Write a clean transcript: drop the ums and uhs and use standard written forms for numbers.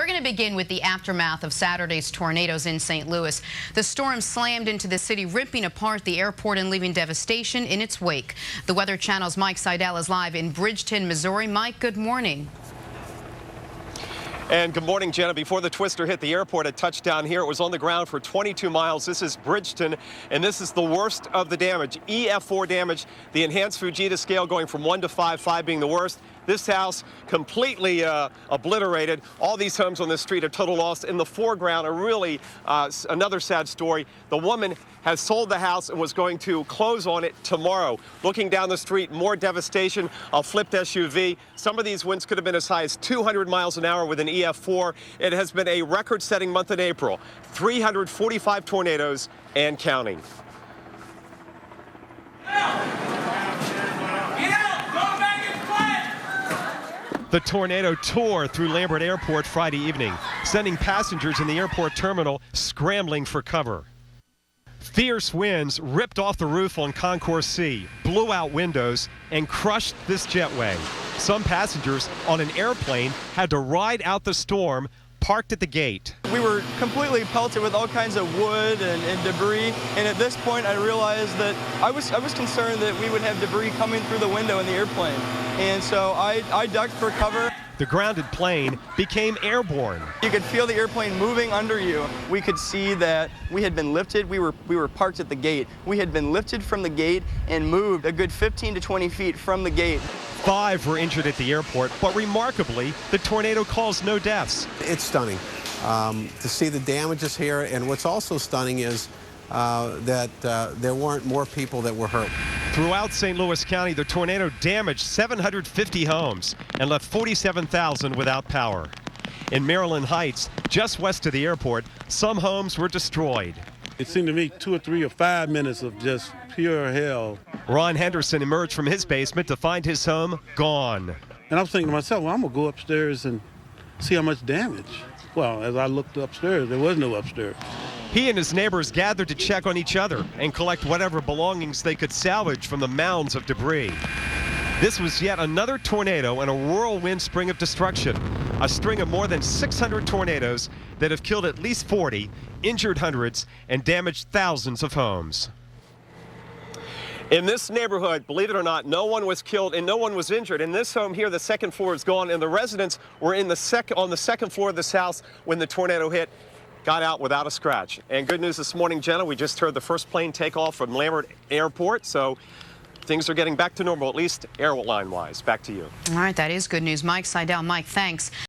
we're going to begin with the aftermath of Saturday's tornadoes in St. Louis. The storm slammed into the city, ripping apart the airport and leaving devastation in its wake. The Weather Channel's Mike Seidel is live in Bridgeton, Missouri. Mike, good morning. And good morning, Jenna. Before the twister hit the airport at touchdown here, it was on the ground for 22 miles. This is Bridgeton, and this is the worst of the damage. EF4 damage, the enhanced Fujita scale going from 1 to 5, 5 being the worst. This house completely obliterated. All these homes on this street are total loss. In the foreground, another sad story. The woman has sold the house and was going to close on it tomorrow. Looking down the street, more devastation, a flipped SUV. Some of these winds could have been as high as 200 miles an hour with an EF4. It has been a record-setting month in April. 345 tornadoes and counting. The tornado tore through Lambert Airport Friday evening, sending passengers in the airport terminal scrambling for cover. Fierce winds ripped off the roof on Concourse C, blew out windows, and crushed this jetway. Some passengers on an airplane had to ride out the storm, parked at the gate. We were completely pelted with all kinds of wood and debris, and at this point I realized that I was concerned that we would have debris coming through the window in the airplane, and so I ducked for cover. The grounded plane became airborne. You could feel the airplane moving under you. We could see that we had been lifted. We were parked at the gate. We had been lifted from the gate and moved a good 15 to 20 feet from the gate. 5 were injured at the airport, but remarkably, the tornado caused no deaths. It's stunning to see the damages here, and what's also stunning is that there weren't more people that were hurt. Throughout St. Louis County, the tornado damaged 750 homes and left 47,000 without power. In Maryland Heights, just west of the airport, some homes were destroyed. It seemed to me 2 or 3 or 5 minutes of just pure hell. Ron Henderson emerged from his basement to find his home gone. And I was thinking to myself, well, I'm going to go upstairs and see how much damage. Well, as I looked upstairs, there was no upstairs. He and his neighbors gathered to check on each other and collect whatever belongings they could salvage from the mounds of debris. This was yet another tornado and a whirlwind spring of destruction, a string of more than 600 tornadoes that have killed at least 40, injured hundreds, and damaged thousands of homes. In this neighborhood, believe it or not, no one was killed and no one was injured. In this home here, the second floor is gone, and the residents were on the second floor of this house when the tornado hit. Got out without a scratch. And good news this morning, Jenna, we just heard the first plane take off from Lambert Airport, so things are getting back to normal, at least airline-wise. Back to you. All right, that is good news. Mike Seidel. Mike, thanks.